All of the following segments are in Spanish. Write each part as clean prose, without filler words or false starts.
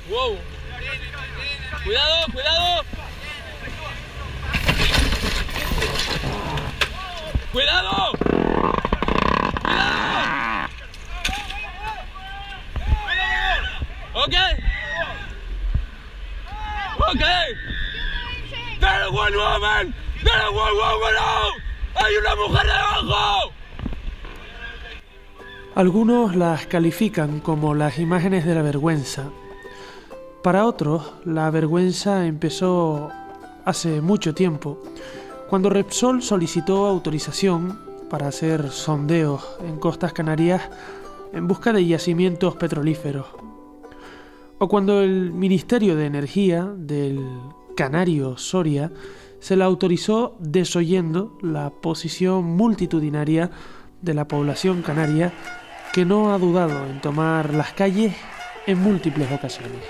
Wow. Cuidado, cuidado. Cuidado. Cuidado. Ok. Ok. There's one woman. There's one woman out. Hay una mujer debajo. Algunos las califican como las imágenes de la vergüenza. Para otros, la vergüenza empezó hace mucho tiempo, cuando Repsol solicitó autorización para hacer sondeos en costas canarias en busca de yacimientos petrolíferos. O cuando el Ministerio de Energía del canario Soria se la autorizó desoyendo la posición multitudinaria de la población canaria, que no ha dudado en tomar las calles en múltiples ocasiones.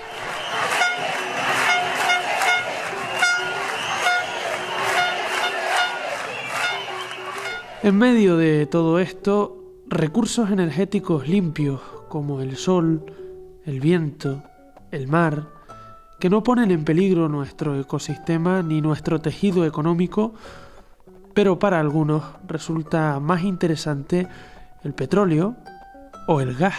En medio de todo esto, recursos energéticos limpios como el sol, el viento, el mar, que no ponen en peligro nuestro ecosistema ni nuestro tejido económico, pero para algunos resulta más interesante el petróleo o el gas.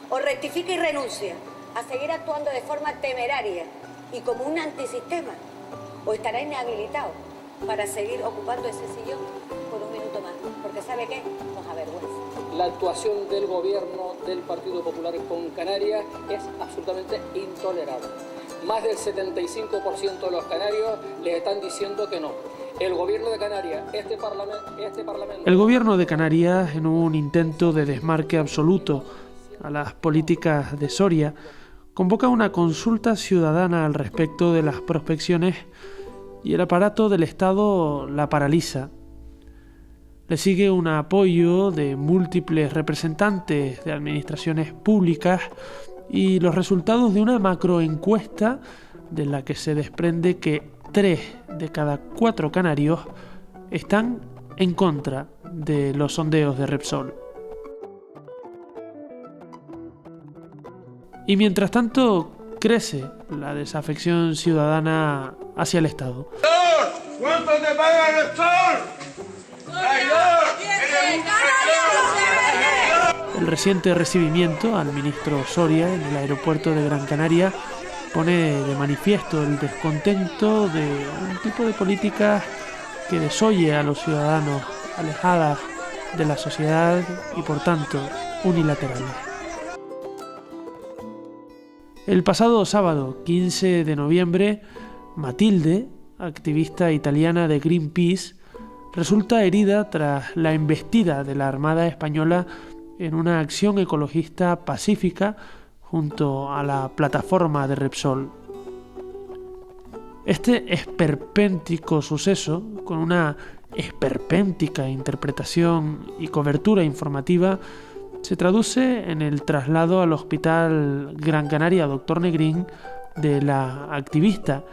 O rectifica y renuncia a seguir actuando de forma temeraria y como un antisistema, o estará inhabilitado para seguir ocupando ese sillón por un minuto más, porque ¿sabe qué? Nos avergüenza. La actuación del gobierno del Partido Popular con Canarias es absolutamente intolerable. Más del 75% de los canarios les están diciendo que no. El gobierno de Canarias, este parlamento... El gobierno de Canarias, en un intento de desmarque absoluto a las políticas de Soria, convoca una consulta ciudadana al respecto de las prospecciones y el aparato del Estado la paraliza. Le sigue un apoyo de múltiples representantes de administraciones públicas y los resultados de una macroencuesta de la que se desprende que 3 de cada 4 canarios están en contra de los sondeos de Repsol. Y mientras tanto, crece la desafección ciudadana hacia el Estado. ¿Cuánto te paga Repsol? El reciente recibimiento al ministro Soria en el aeropuerto de Gran Canaria pone de manifiesto el descontento de un tipo de políticas que desoye a los ciudadanos, alejadas de la sociedad y por tanto unilaterales. El pasado sábado 15 de noviembre, Matilde, activista italiana de Greenpeace, resulta herida tras la embestida de la Armada Española en una acción ecologista pacífica junto a la plataforma de Repsol. Este esperpéntico suceso, con una esperpéntica interpretación y cobertura informativa, se traduce en el traslado al Hospital Gran Canaria Dr. Negrín de la activista,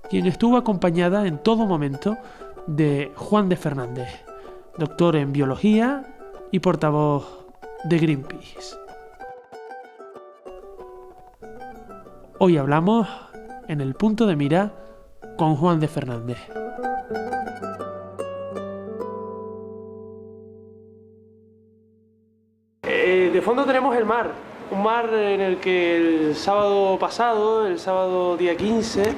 quien estuvo acompañada en todo momento de Juan de Fernández, doctor en biología y portavoz de Greenpeace. Hoy hablamos en el punto de mira con Juan de Fernández. De fondo tenemos el mar, un mar en el que el sábado pasado, el sábado día 15,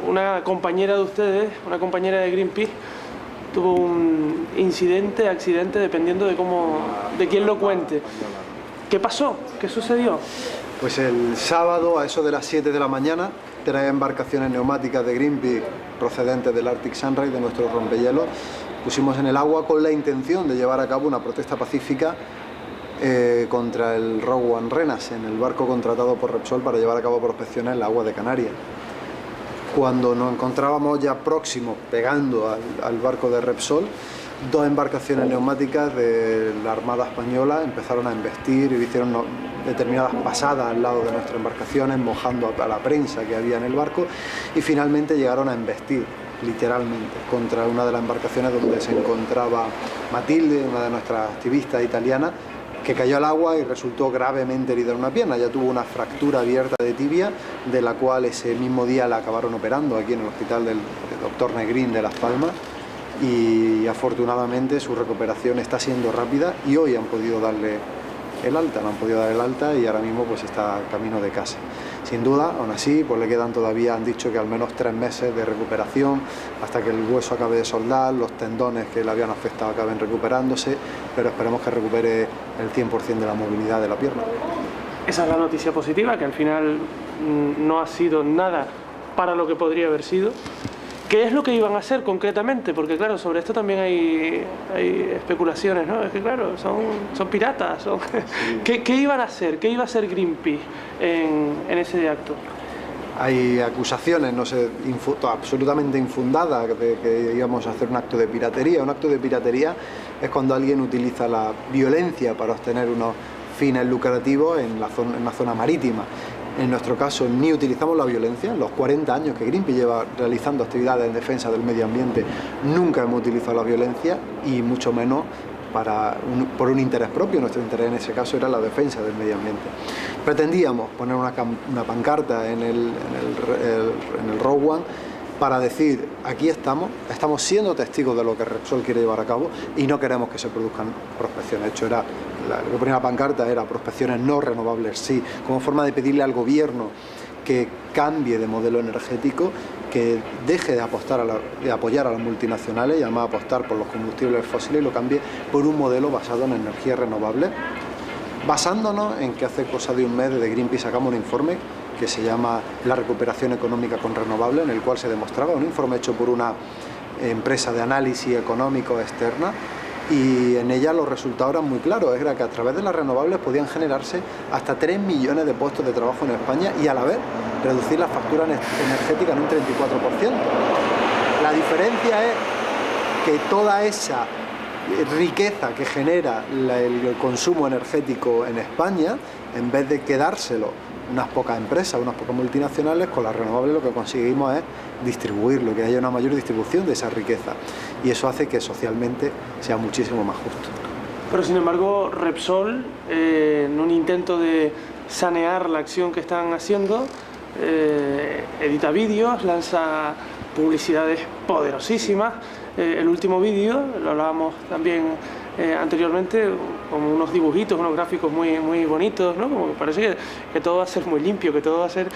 una compañera de ustedes, una compañera de Greenpeace, tuvo un accidente, dependiendo de quién lo cuente. ¿Qué pasó? ¿Qué sucedió? Pues el sábado, a eso de las 7 de la mañana, 3 embarcaciones neumáticas de Greenpeace procedentes del Arctic Sunrise, de nuestro rompehielos, pusimos en el agua con la intención de llevar a cabo una protesta pacífica contra el Rogue One Renas, en el barco contratado por Repsol para llevar a cabo prospecciones en la agua de Canarias. Cuando nos encontrábamos ya próximos, pegando al barco de Repsol, 2 embarcaciones neumáticas de la Armada Española empezaron a embestir y hicieron determinadas pasadas al lado de nuestras embarcaciones, mojando a la prensa que había en el barco, y finalmente llegaron a embestir literalmente, contra una de las embarcaciones donde se encontraba Matilde, una de nuestras activistas italianas, que cayó al agua y resultó gravemente herida en una pierna. Ya tuvo una fractura abierta de tibia, de la cual ese mismo día la acabaron operando aquí en el hospital del Dr. Negrín de Las Palmas, y afortunadamente su recuperación está siendo rápida y hoy han podido darle el alta, no han podido dar el alta y ahora mismo pues está camino de casa. Sin duda, aún así, pues le quedan todavía, han dicho que al menos 3 meses de recuperación hasta que el hueso acabe de soldar, los tendones que le habían afectado acaben recuperándose, pero esperemos que recupere el 100% de la movilidad de la pierna. Esa es la noticia positiva, que al final no ha sido nada para lo que podría haber sido. ¿Qué es lo que iban a hacer concretamente? Porque claro, sobre esto también hay especulaciones, ¿no? Es que claro, son piratas. Sí. ¿Qué iban a hacer? ¿Qué iba a hacer Greenpeace en ese acto? Hay acusaciones, no sé, absolutamente infundadas de que íbamos a hacer un acto de piratería. Un acto de piratería es cuando alguien utiliza la violencia para obtener unos fines lucrativos en una zona marítima. En nuestro caso, ni utilizamos la violencia. En los 40 años que Greenpeace lleva realizando actividades en defensa del medio ambiente, nunca hemos utilizado la violencia y mucho menos por un interés propio. Nuestro interés en ese caso era la defensa del medio ambiente. Pretendíamos poner una pancarta en el Rogue One para decir, aquí estamos siendo testigos de lo que Repsol quiere llevar a cabo y no queremos que se produzcan prospecciones. De hecho, lo que ponía la pancarta era prospecciones no renovables, sí, como forma de pedirle al gobierno que cambie de modelo energético, que deje de apoyar a las multinacionales y además apostar por los combustibles fósiles y lo cambie por un modelo basado en energías renovables, basándonos en que hace cosa de un mes desde Greenpeace sacamos un informe que se llama La recuperación económica con renovables, en el cual se demostraba, un informe hecho por una empresa de análisis económico externa, y en ella los resultados eran muy claros. Era que a través de las renovables podían generarse hasta 3 millones de puestos de trabajo en España y a la vez reducir la factura energética en un 34%. La diferencia es que toda esa riqueza que genera el consumo energético en España, en vez de quedárselo unas pocas empresas, unas pocas multinacionales, con las renovables lo que conseguimos es distribuirlo, que haya una mayor distribución de esa riqueza, y eso hace que socialmente sea muchísimo más justo. Pero sin embargo, Repsol, en un intento de sanear la acción que están haciendo, edita vídeos, lanza publicidades poderosísimas. El último vídeo, lo hablábamos también anteriormente, como unos dibujitos, unos gráficos muy bonitos, ¿no? Como que parece que todo va a ser muy limpio, que todo va a ser...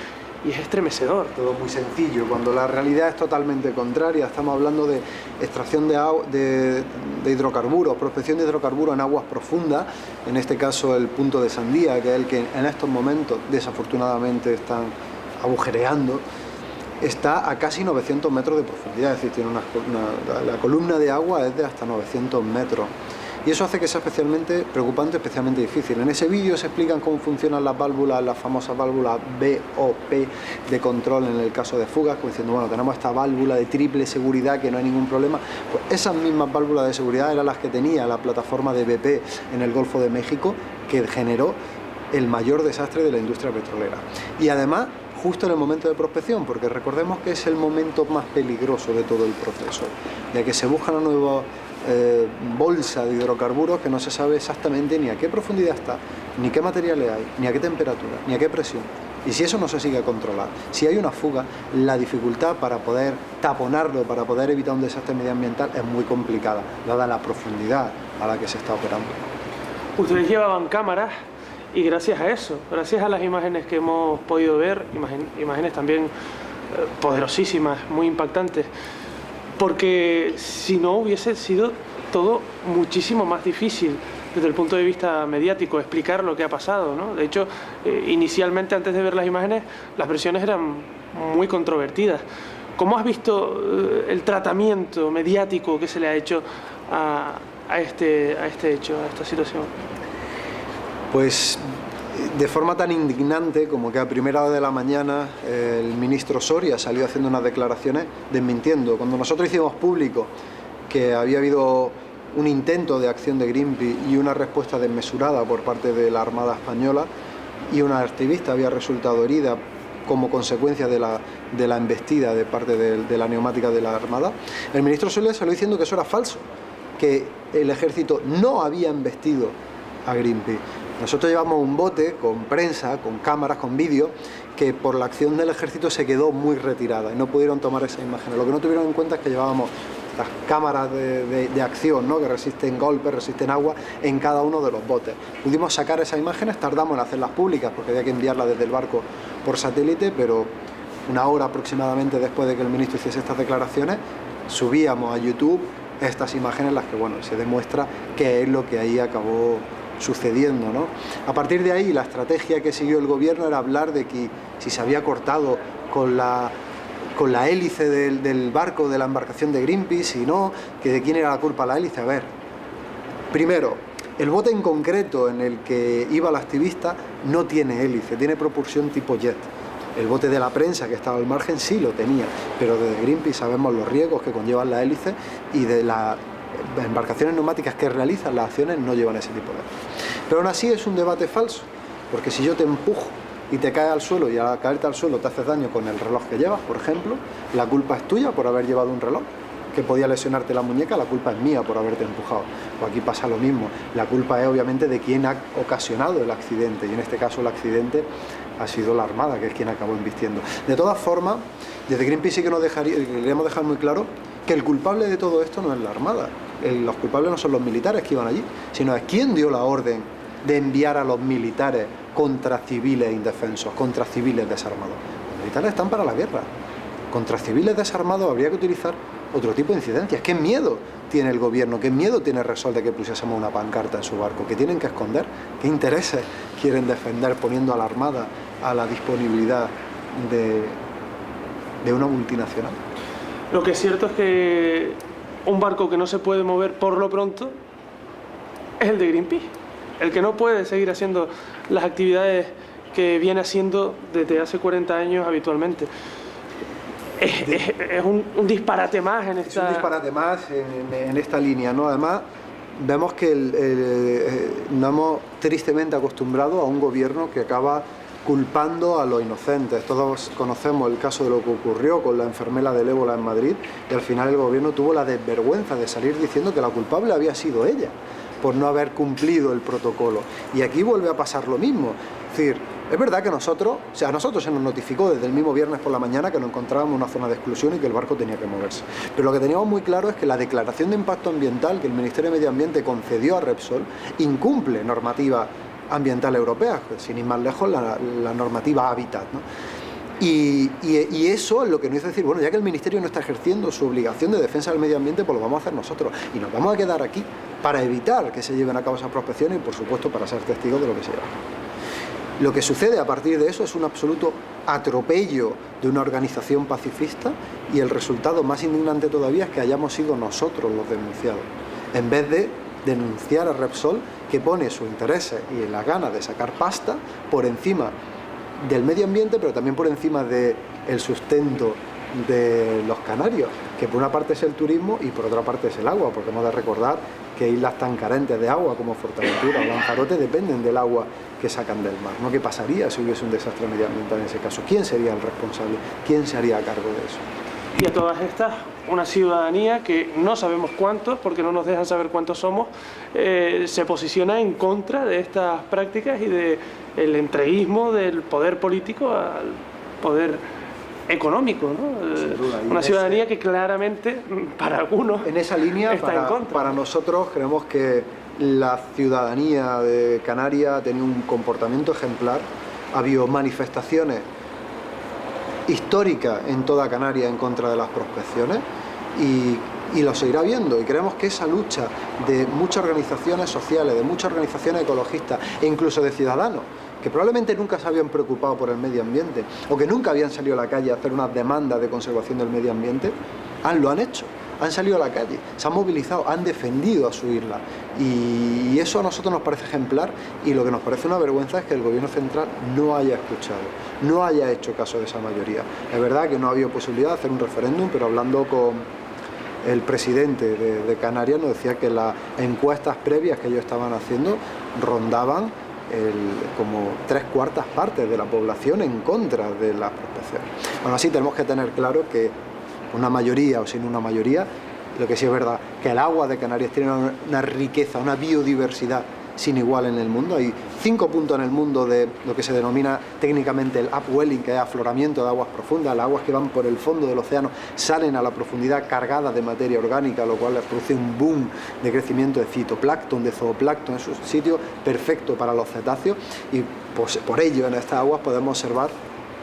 Y es estremecedor. Todo muy sencillo, cuando la realidad es totalmente contraria. Estamos hablando de extracción de hidrocarburos, prospección de hidrocarburos en aguas profundas, en este caso el punto de Sandía, que es el que en estos momentos desafortunadamente están agujereando. Está a casi 900 metros de profundidad, es decir, tiene la columna de agua es de hasta 900 metros. Y eso hace que sea especialmente preocupante, especialmente difícil. En ese vídeo se explican cómo funcionan las válvulas, las famosas válvulas BOP de control en el caso de fugas, como diciendo, bueno, tenemos esta válvula de triple seguridad que no hay ningún problema. Pues esas mismas válvulas de seguridad eran las que tenía la plataforma de BP en el Golfo de México, que generó el mayor desastre de la industria petrolera. Y además, justo en el momento de prospección, porque recordemos que es el momento más peligroso de todo el proceso, de que se busca una nueva bolsa de hidrocarburos que no se sabe exactamente ni a qué profundidad está, ni qué materiales hay, ni a qué temperatura, ni a qué presión. Y si eso no se sigue a controlar, si hay una fuga, la dificultad para poder taponarlo, para poder evitar un desastre medioambiental es muy complicada, dada la profundidad a la que se está operando. Ustedes llevaban cámaras y gracias a eso, gracias a las imágenes que hemos podido ver, imágenes también poderosísimas, muy impactantes, porque si no hubiese sido todo muchísimo más difícil desde el punto de vista mediático explicar lo que ha pasado, ¿no? De hecho, inicialmente antes de ver las imágenes, las versiones eran muy controvertidas. ¿Cómo has visto el tratamiento mediático que se le ha hecho a este hecho, a esta situación? Pues de forma tan indignante como que a primera hora de la mañana el ministro Soria salió haciendo unas declaraciones desmintiendo. Cuando nosotros hicimos público que había habido un intento de acción de Greenpeace y una respuesta desmesurada por parte de la Armada Española y una activista había resultado herida como consecuencia de la embestida de parte de la neumática de la Armada, el ministro Soler salió diciendo que eso era falso, que el ejército no había embestido a Greenpeace. Nosotros llevamos un bote con prensa, con cámaras, con vídeo, que por la acción del ejército se quedó muy retirada y no pudieron tomar esa imagen. Lo que no tuvieron en cuenta es que llevábamos las cámaras de acción, ¿no?, que resisten golpes, resisten agua en cada uno de los botes. Pudimos sacar esas imágenes, tardamos en hacerlas públicas porque había que enviarlas desde el barco por satélite, pero una hora aproximadamente después de que el ministro hiciese estas declaraciones, subíamos a YouTube estas imágenes en las que, bueno, se demuestra qué es lo que ahí acabó sucediendo, ¿no? A partir de ahí, la estrategia que siguió el gobierno era hablar de que si se había cortado con la hélice del barco, de la embarcación de Greenpeace, y no, que de quién era la culpa la hélice. A ver, primero, el bote en concreto en el que iba la activista no tiene hélice, tiene propulsión tipo jet. El bote de la prensa que estaba al margen sí lo tenía, pero desde Greenpeace sabemos los riesgos que conllevan la hélice, y de las embarcaciones neumáticas que realizan las acciones no llevan ese tipo de hélice. Pero aún así es un debate falso, porque si yo te empujo y te caes al suelo y al caerte al suelo te haces daño con el reloj que llevas, por ejemplo, la culpa es tuya por haber llevado un reloj que podía lesionarte la muñeca, la culpa es mía por haberte empujado. Pues aquí pasa lo mismo, la culpa es obviamente de quien ha ocasionado el accidente, y en este caso el accidente ha sido la Armada, que es quien acabó embistiendo. De todas formas, desde Greenpeace sí que queríamos dejar muy claro que el culpable de todo esto no es la Armada, los culpables no son los militares que iban allí, sino es quien dio la orden de enviar a los militares contra civiles indefensos, contra civiles desarmados. Los militares están para la guerra. Contra civiles desarmados habría que utilizar otro tipo de incidencias. ¿Qué miedo tiene el gobierno? ¿Qué miedo tiene Repsol de que pusiésemos una pancarta en su barco? ¿Qué tienen que esconder? ¿Qué intereses quieren defender poniendo a la Armada a la disponibilidad de una multinacional? Lo que es cierto es que un barco que no se puede mover por lo pronto es el de Greenpeace, el que no puede seguir haciendo las actividades que viene haciendo desde hace 40 años habitualmente. Es un disparate más en esta... Es un disparate más en esta línea, ¿no? Además, vemos que nos hemos tristemente acostumbrado a un gobierno que acaba culpando a los inocentes. Todos conocemos el caso de lo que ocurrió con la enfermera del ébola en Madrid, y al final el gobierno tuvo la desvergüenza de salir diciendo que la culpable había sido ella por no haber cumplido el protocolo. Y aquí vuelve a pasar lo mismo. Es decir, es verdad que a nosotros se nos notificó desde el mismo viernes por la mañana que nos encontrábamos en una zona de exclusión y que el barco tenía que moverse. Pero lo que teníamos muy claro es que la declaración de impacto ambiental que el Ministerio de Medio Ambiente concedió a Repsol incumple normativa ambiental europea, sin ir más lejos la normativa Hábitat, ¿no? Y eso es lo que nos hizo decir, bueno, ya que el Ministerio no está ejerciendo su obligación de defensa del medio ambiente, pues lo vamos a hacer nosotros. Y nos vamos a quedar aquí para evitar que se lleven a cabo esas prospecciones y, por supuesto, para ser testigos de lo que se lleva. Lo que sucede a partir de eso es un absoluto atropello de una organización pacifista, y el resultado más indignante todavía es que hayamos sido nosotros los denunciados, en vez de denunciar a Repsol, que pone sus intereses y la gana de sacar pasta por encima del medio ambiente, pero también por encima del sustento de los canarios, que por una parte es el turismo y por otra parte es el agua, porque hemos de recordar que islas tan carentes de agua como Fuerteventura o Lanzarote dependen del agua que sacan del mar, ¿no? ¿Qué pasaría si hubiese un desastre medioambiental en ese caso? ¿Quién sería el responsable? ¿Quién se haría cargo de eso? Y a todas estas, una ciudadanía que no sabemos cuántos, porque no nos dejan saber cuántos somos, se posiciona en contra de estas prácticas y del entreguismo del poder político al poder económico, ¿no? Sin duda. Una ciudadanía que claramente, para algunos, en esa línea, está en contra. Para nosotros creemos que la ciudadanía de Canarias ha tenido un comportamiento ejemplar. Ha habido manifestaciones histórica en toda Canarias en contra de las prospecciones, y lo seguirá viendo, y creemos que esa lucha de muchas organizaciones sociales, de muchas organizaciones ecologistas e incluso de ciudadanos que probablemente nunca se habían preocupado por el medio ambiente o que nunca habían salido a la calle a hacer unas demandas de conservación del medio ambiente, lo han hecho, han salido a la calle, se han movilizado, han defendido a su isla, y eso a nosotros nos parece ejemplar, y lo que nos parece una vergüenza es que el gobierno central no haya escuchado, no haya hecho caso de esa mayoría. Es verdad que no ha habido posibilidad de hacer un referéndum, pero hablando con el presidente de Canarias nos decía que las encuestas previas que ellos estaban haciendo rondaban como 3/4 partes de la población en contra de la prospección. Bueno, así tenemos que tener claro que una mayoría o sin una mayoría, lo que sí es verdad, que el agua de Canarias tiene una riqueza, una biodiversidad sin igual en el mundo. Hay 5 puntos en el mundo de lo que se denomina técnicamente el upwelling, que es afloramiento de aguas profundas. Las aguas que van por el fondo del océano salen a la profundidad cargadas de materia orgánica, lo cual produce un boom de crecimiento de fitoplancton, de zooplancton. Es un sitio perfecto para los cetáceos y pues, por ello en estas aguas podemos observar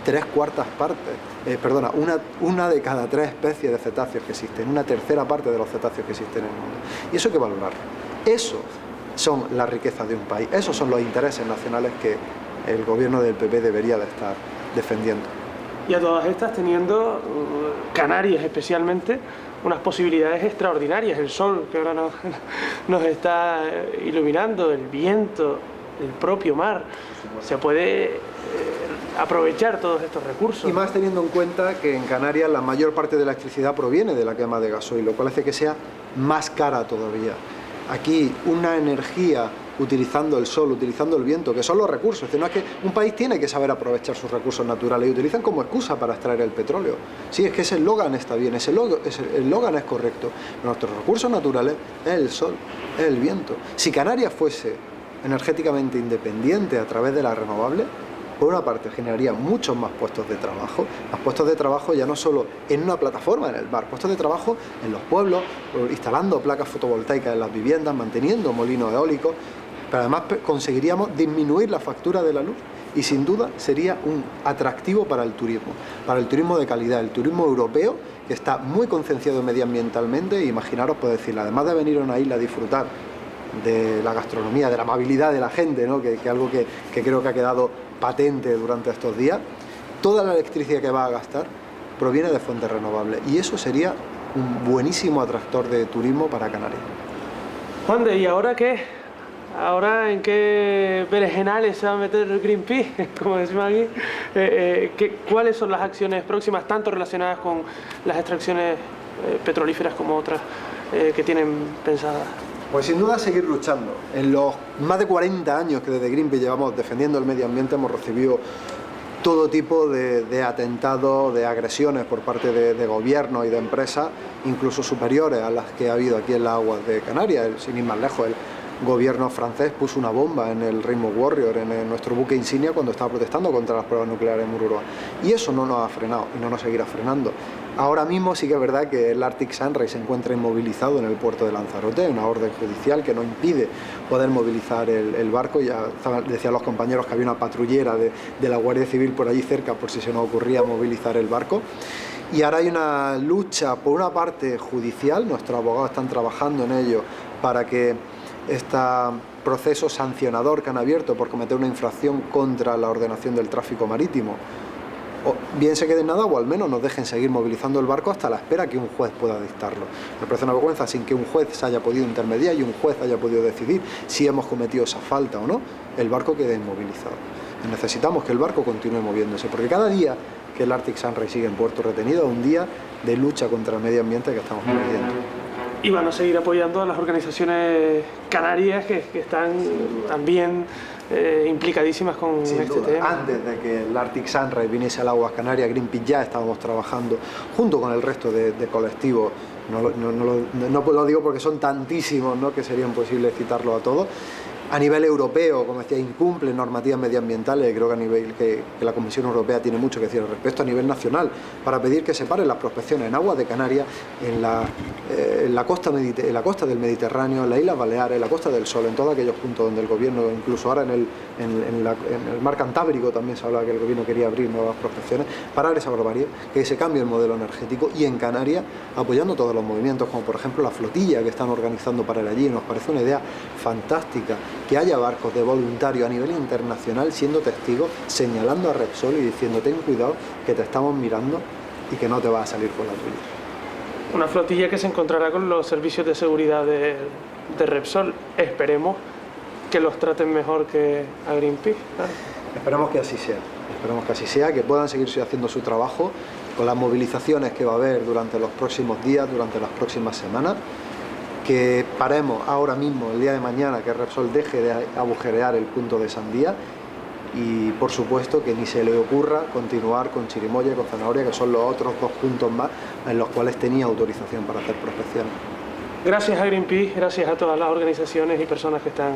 3/4 partes, una de cada 3 especies de cetáceos que existen, una tercera parte de los cetáceos que existen en el mundo. Y eso hay que valorarlo. Eso son las riquezas de un país, esos son los intereses nacionales que el gobierno del PP debería de estar defendiendo. Y a todas estas teniendo Canarias especialmente unas posibilidades extraordinarias, el sol que ahora nos está iluminando, el viento, el propio mar, se puede aprovechar todos estos recursos. Y más teniendo en cuenta que en Canarias la mayor parte de la electricidad proviene de la quema de gasoil, lo cual hace que sea más cara todavía. Aquí una energía utilizando el sol, utilizando el viento, que son los recursos. Es decir, no es que un país tiene que saber aprovechar sus recursos naturales y utilizan como excusa para extraer el petróleo. Sí, es que ese eslogan está bien, el eslogan es correcto. Nuestros recursos naturales es el sol, es el viento. Si Canarias fuese energéticamente independiente a través de las renovables, por una parte generaría muchos más puestos de trabajo, más puestos de trabajo ya no solo en una plataforma en el mar, puestos de trabajo en los pueblos, instalando placas fotovoltaicas en las viviendas, manteniendo molinos eólicos, pero además conseguiríamos disminuir la factura de la luz y sin duda sería un atractivo para el turismo de calidad, el turismo europeo que está muy concienciado medioambientalmente. Imaginaros, pues decir, además de venir a una isla a disfrutar de la gastronomía, de la amabilidad de la gente, ¿no? que algo que creo que ha quedado patente durante estos días, toda la electricidad que va a gastar proviene de fuentes renovables y eso sería un buenísimo atractor de turismo para Canarias. Juan de, ¿y ahora qué? ¿Ahora en qué berenjenales se va a meter Greenpeace, como decimos aquí? ¿Cuáles son las acciones próximas, tanto relacionadas con las extracciones petrolíferas como otras que tienen pensadas? Pues sin duda seguir luchando. En los más de 40 años que desde Greenpeace llevamos defendiendo el medio ambiente hemos recibido todo tipo de atentados, de agresiones por parte de gobiernos y de empresas, incluso superiores a las que ha habido aquí en las aguas de Canarias. Sin ir más lejos, el gobierno francés puso una bomba en el Rainbow Warrior, en nuestro buque insignia, cuando estaba protestando contra las pruebas nucleares en Mururoa. Y eso no nos ha frenado y no nos seguirá frenando. Ahora mismo sí que es verdad que el Arctic Sunrise se encuentra inmovilizado en el puerto de Lanzarote, hay una orden judicial que no impide poder movilizar el barco. Ya decían los compañeros que había una patrullera de la Guardia Civil por allí cerca por si se nos ocurría movilizar el barco. Y ahora hay una lucha por una parte judicial, nuestros abogados están trabajando en ello para que este proceso sancionador que han abierto por cometer una infracción contra la ordenación del tráfico marítimo o bien se quede en nada o al menos nos dejen seguir movilizando el barco hasta la espera que un juez pueda dictarlo. Me parece una vergüenza sin que un juez se haya podido intermediar y un juez haya podido decidir si hemos cometido esa falta o no, el barco quede inmovilizado. Necesitamos que el barco continúe moviéndose porque cada día que el Arctic Sunrise sigue en puerto retenido es un día de lucha contra el medio ambiente que estamos perdiendo. Y van a seguir apoyando a las organizaciones canarias que están también implicadísimas con Sin este duda. tema. Antes de que el Arctic Sunrise viniese al aguas Canarias, Greenpeace ya estábamos trabajando junto con el resto de colectivos. No lo digo porque son tantísimos, ¿no?, que sería imposible citarlos a todos. A nivel europeo, como decía, incumple normativas medioambientales, creo que a nivel que la Comisión Europea tiene mucho que decir al respecto, a nivel nacional, para pedir que se paren las prospecciones en aguas de Canarias, en la costa del Mediterráneo, en las Islas Baleares, en la Costa del Sol, en todos aquellos puntos donde el gobierno, incluso ahora en el mar Cantábrico también se hablaba que el gobierno quería abrir nuevas prospecciones, parar esa barbarie, que se cambie el modelo energético y en Canarias apoyando todos los movimientos, como por ejemplo la flotilla que están organizando para ir allí. Nos parece una idea fantástica que haya barcos de voluntarios a nivel internacional siendo testigos, señalando a Repsol y diciendo ten cuidado que te estamos mirando y que no te vas a salir por la tuya. Una flotilla que se encontrará con los servicios de seguridad de Repsol. Esperemos que los traten mejor que a Greenpeace. Esperemos que así sea, que puedan seguir haciendo su trabajo con las movilizaciones que va a haber durante los próximos días, durante las próximas semanas, que paremos ahora mismo, el día de mañana, que Repsol deje de agujerear el punto de Sandía y, por supuesto, que ni se le ocurra continuar con Chirimoya y con Zanahoria, que son los otros 2 puntos más en los cuales tenía autorización para hacer prospecciones. Gracias a Greenpeace, gracias a todas las organizaciones y personas que están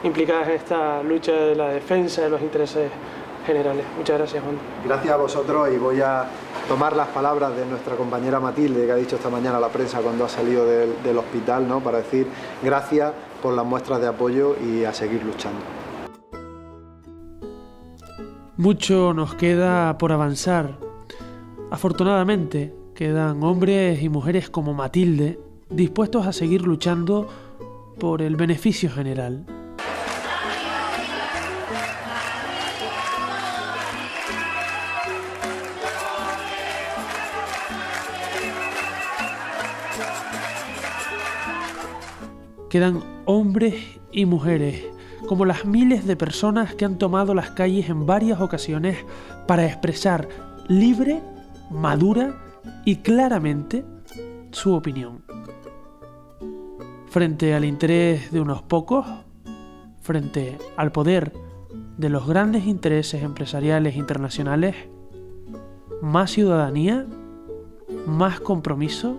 implicadas en esta lucha de la defensa de los intereses generales. Muchas gracias, Juan. Gracias a vosotros, y voy a tomar las palabras de nuestra compañera Matilde, que ha dicho esta mañana a la prensa cuando ha salido del hospital, ¿no?, para decir gracias por las muestras de apoyo y a seguir luchando. Mucho nos queda por avanzar. Afortunadamente, quedan hombres y mujeres como Matilde dispuestos a seguir luchando por el beneficio general. Quedan hombres y mujeres, como las miles de personas que han tomado las calles en varias ocasiones para expresar libre, madura y claramente su opinión. Frente al interés de unos pocos, frente al poder de los grandes intereses empresariales internacionales, más ciudadanía, más compromiso,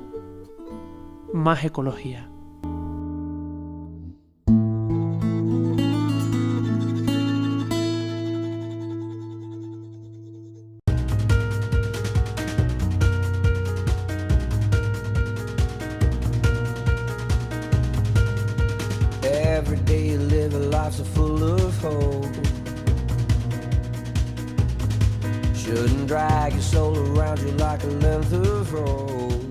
más ecología. Every day you live a life so full of hope. Shouldn't drag your soul around you like a length of rope.